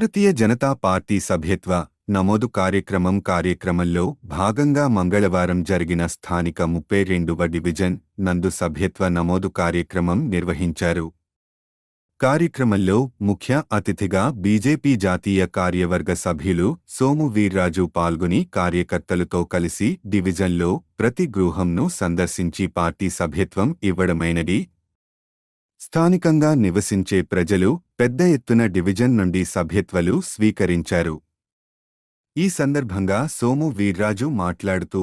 Bharatiya Janata party సభ్యత్వ నమోదు కార్యక్రమంలో భాగంగా మంగళవారం జరిగిన స్థానిక 32వ డివిజన్ నందు సభ్యత్వ నమోదు కార్యక్రమం నిర్వహించారు. కార్యక్రమంలో ముఖ్య అతిథిగా బీజేపీ జాతీయ కార్యవర్గ సభ్యులు సోము వీర్రాజు పాల్గొని కార్యకర్తలతో కలిసి డివిజన్లో ప్రతి గృహంను సందర్శించి పార్టీ సభ్యత్వం ఇవ్వడమైనది. స్థానికంగా నివసించే ప్రజలు పెద్ద ఎత్తున డివిజన్ నుండి సభ్యత్వాలు స్వీకరించారు. ఈ సందర్భంగా సోము వీర్రాజు మాట్లాడుతూ,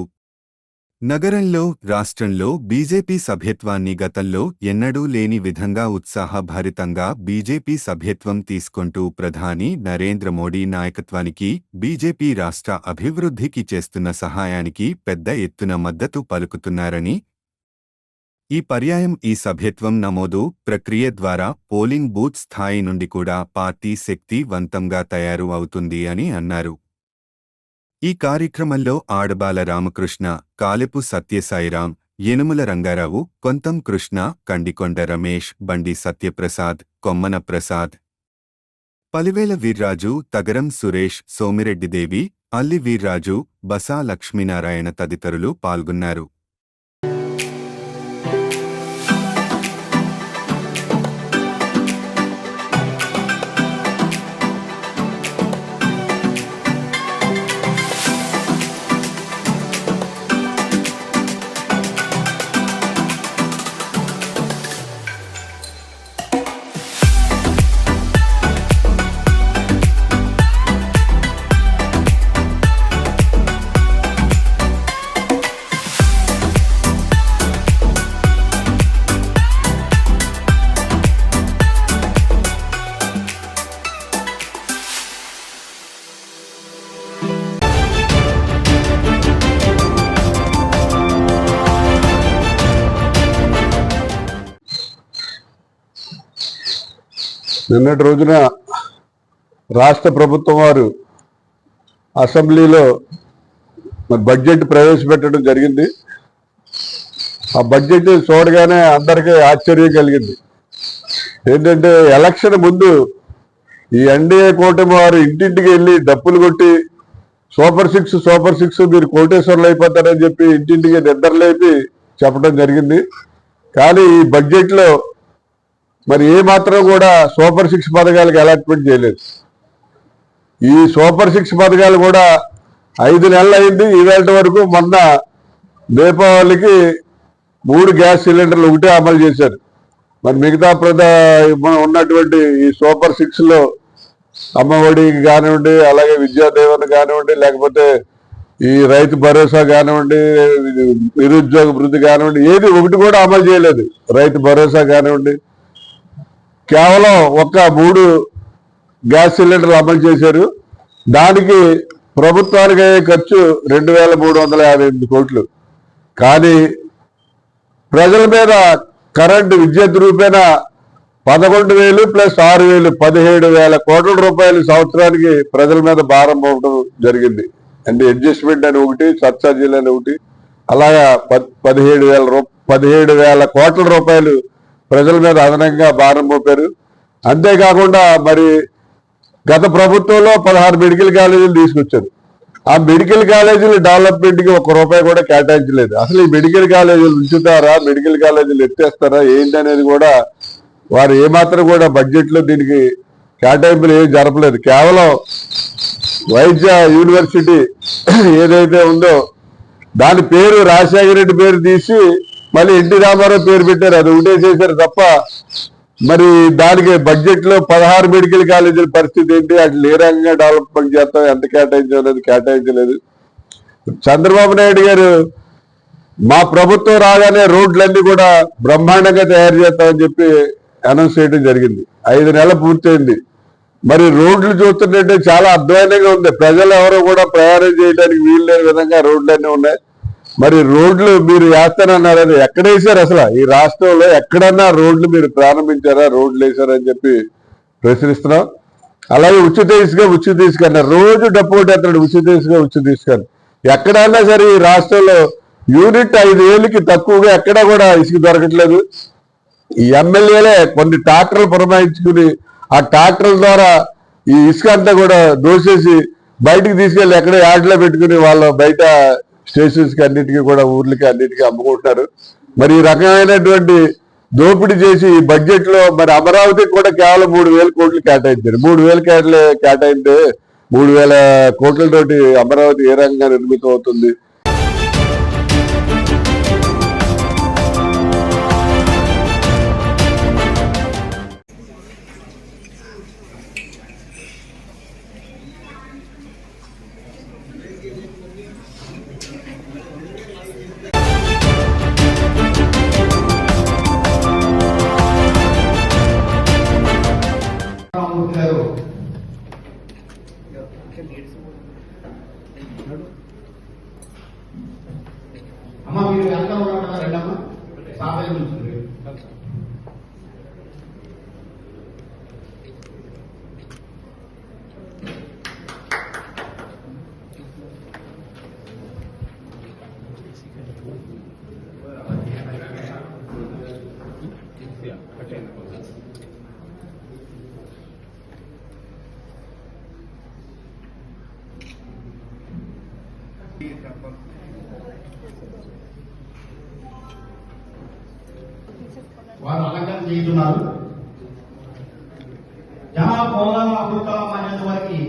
నగరంలో, రాష్ట్రంలో బీజేపీ సభ్యత్వాన్ని గతంలో ఎన్నడూ లేని విధంగా ఉత్సాహభరితంగా బీజేపీ సభ్యత్వం తీసుకుంటూ ప్రధాని నరేంద్ర మోడీ నాయకత్వానికి, బీజేపీ రాష్ట్ర అభివృద్ధికి చేస్తున్న సహాయానికి పెద్ద ఎత్తున మద్దతు పలుకుతున్నారని, ఈ పర్యాయం ఈ సభ్యత్వం నమోదు ప్రక్రియ ద్వారా పోలింగ్ బూత్ స్థాయి నుండి కూడా పార్టీ శక్తివంతంగా తయారు అవుతుంది అని అన్నారు. ఈ కార్యక్రమంలో ఆడబాల రామకృష్ణ, కాలెపు సత్యసాయిరాం, యనుమల రంగారావు, కొంతం కృష్ణ, కండికొండ రమేష్, బండి సత్యప్రసాద్, కొమ్మన ప్రసాద్, పలివేల వీర్రాజు, తగరం సురేష్, సోమిరెడ్డిదేవి, అల్లి వీర్రాజు, బసా లక్ష్మీనారాయణ తదితరులు పాల్గొన్నారు. నిన్నటి రోజున రాష్ట్ర ప్రభుత్వం వారు అసెంబ్లీలో బడ్జెట్ ప్రవేశపెట్టడం జరిగింది. ఆ బడ్జెట్ చూడగానే అందరికీ ఆశ్చర్యం కలిగింది. ఏంటంటే ఎలక్షన్ ముందు ఈ ఎన్డీఏ కూటమి వారు ఇంటింటికి వెళ్ళి డప్పులు కొట్టి సూపర్ సిక్స్ మీరు కోటేశ్వర్లు అయిపోతారని చెప్పి ఇంటింటికి నిద్రలేపి చెప్పడం జరిగింది. కానీ ఈ బడ్జెట్లో మరి ఏ మాత్రం కూడా సూపర్ 6 పథకాలకు అలాట్మెంట్ చేయలేదు. ఈ సూపర్ 6 పథకాలు కూడా 5 నెలలు అయింది. ఈవేళ వరకు మొన్న దీపావళికి 3 గ్యాస్ సిలిండర్లు ఒకటే అమలు చేశారు. మరి మిగతా ఉన్నటువంటి ఈ సూపర్ 6లో అమ్మఒడి కానివ్వండి, అలాగే విద్యాదీవెన కానివ్వండి, లేకపోతే ఈ రైతు భరోసా కానివ్వండి, నిరుద్యోగ వృద్ధి కానివ్వండి, ఏది ఒకటి కూడా అమలు చేయలేదు. రైతు భరోసా కానివ్వండి, కేవలం 3 గ్యాస్ సిలిండర్లు అమలు చేశారు. దానికి ప్రభుత్వానికి అయ్యే ఖర్చు 2,358 కోట్లు. కానీ ప్రజల మీద కరెంటు విద్యుత్ రూపేణ 11,000 ప్లస్ 6,000 17,000 కోట్ల రూపాయలు సంవత్సరానికి ప్రజల మీద భారం పోవడం జరిగింది. అంటే అడ్జస్ట్మెంట్ అని ఒకటి, సబ్సిడీలు అని ఒకటి, అలాగా 17,000 కోట్ల రూపాయలు ప్రజల మీద అదనంగా భారం మోపారు. అంతేకాకుండా మరి గత ప్రభుత్వంలో 16 మెడికల్ కాలేజీలు తీసుకొచ్చారు. ఆ మెడికల్ కాలేజీల డెవలప్మెంట్కి 1 రూపాయి కూడా కేటాయించలేదు. అసలు ఈ మెడికల్ కాలేజీలు ఉంచుతారా, మెడికల్ కాలేజీలు ఎత్తేస్తారా ఏంటి అనేది కూడా వారు ఏమాత్రం కూడా బడ్జెట్లో దీనికి కేటాయింపులు ఏం జరపలేదు. కేవలం వైద్య యూనివర్సిటీ ఏదైతే ఉందో దాని పేరు రాజశేఖర రెడ్డి పేరు తీసి మళ్ళీ ఎన్టీ రామారావు పేరు పెట్టారు. అది ఒకటే చేశారు తప్ప మరి దానికి బడ్జెట్లో 16 మెడికల్ కాలేజీల పరిస్థితి ఏంటి, అట్లా ఏ రకంగా డెవలప్మెంట్ చేస్తాం, ఎంత కేటాయించలేదు, కేటాయించలేదు. చంద్రబాబు నాయుడు గారు మా ప్రభుత్వం రాగానే రోడ్లన్నీ కూడా బ్రహ్మాండంగా తయారు చేస్తామని చెప్పి అనౌన్స్ చేయడం జరిగింది. 5 నెలలు పూర్తయింది. మరి రోడ్లు చూస్తుంటే చాలా అధ్వానంగా ఉంది. ప్రజలు ఎవరో కూడా ప్రయాణం చేయడానికి వీలు లేని విధంగా రోడ్లన్నీ ఉన్నాయి. మరి రోడ్లు మీరు వేస్తానన్నారని ఎక్కడ వేశారు? అసలు ఈ రాష్ట్రంలో ఎక్కడన్నా రోడ్లు మీరు ప్రారంభించారా, రోడ్లు వేశారని చెప్పి ప్రశ్నిస్తున్నాం. అలాగే ఉచిత ఇసుక అన్నారు. రోజు డప్పు కొట్టేస్తాడు ఉచిత ఇసుక. ఎక్కడన్నా సరే ఈ రాష్ట్రంలో యూనిట్ 5,000కి తక్కువగా ఎక్కడా కూడా ఇసుక దొరకట్లేదు. ఈ ఎమ్మెల్యేలే కొన్ని ట్రాక్టర్లు పురమాయించుకుని ఆ ట్రాక్టర్ల ద్వారా ఈ ఇసుక అంతా కూడా దోసేసి బయటికి తీసుకెళ్లి ఎక్కడ యార్డ్లో పెట్టుకుని వాళ్ళ బయట స్టేషన్స్ కి అన్నిటికీ కూడా ఊర్లకి అన్నిటికీ అమ్ముకుంటున్నారు. మరి ఈ రకమైనటువంటి దోపిడీ చేసి ఈ బడ్జెట్ లో మరి అమరావతికి కూడా కేవలం 3,000 కోట్లు కేటాయించారు. 3,000 కేటాయిస్తే 3,000 కోట్లతోటి అమరావతి ఏ రకంగా నిర్మితం అవుతుంది? అమ్మ మీరు వెళ్తాం రెండమ్మా సాధన ఉంటుంది. వారు అలంకరణ చేస్తున్నారు. జహా పోలం అబుల్ కలాం అనేది వారికి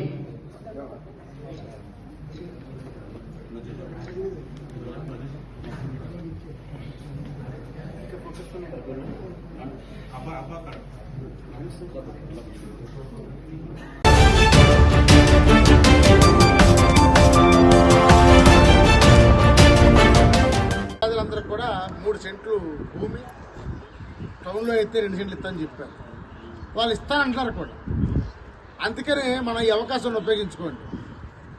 ప్రజలందరికీ కూడా 3 సెంట్లు భూమి, టౌన్లో అయితే 2 సెంట్లు ఇస్తానని చెప్పారు. వాళ్ళు ఇస్తానంటున్నారు కూడా. అందుకనే మనం ఈ అవకాశాన్ని ఉపయోగించుకోండి.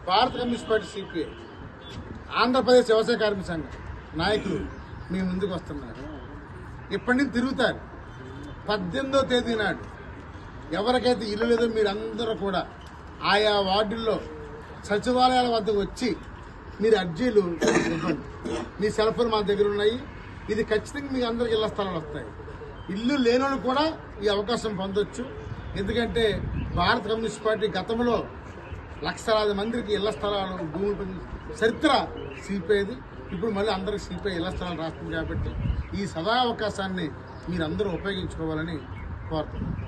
భారత కమ్యూనిస్ట్ పార్టీ సిపిఐ, ఆంధ్రప్రదేశ్ వ్యవసాయ కార్మిక సంఘం నాయకులు మీ ముందుకు వస్తున్నారు. ఇప్పటి నుంచి తిరుగుతారు. 18వ తేదీ నాడు ఎవరికైతే ఇల్లు లేదో మీరందరూ కూడా ఆయా వార్డుల్లో సచివాలయాల వద్దకు వచ్చి మీరు అర్జీలు ఇవ్వండి. మీ సెల్ ఫోన్ మా దగ్గర ఉన్నాయి. ఇది ఖచ్చితంగా మీకు అందరికి ఇళ్ల స్థలాలు వస్తాయి. ఇల్లు లేనోళ్ళు కూడా ఈ అవకాశం పొందొచ్చు. ఎందుకంటే భారత కమ్యూనిస్ట్ పార్టీ గతంలో లక్షలాది మందికి ఇళ్ల స్థలాలు భూములు పొంది చరిత్ర సిపిఐది. ఇప్పుడు మళ్ళీ అందరికి సిపిఐ ఇళ్ల స్థలాలు రాస్తుంది. కాబట్టి ఈ సదా అవకాశాన్ని మీరందరూ ఉపయోగించుకోవాలని కోరుతున్నాను.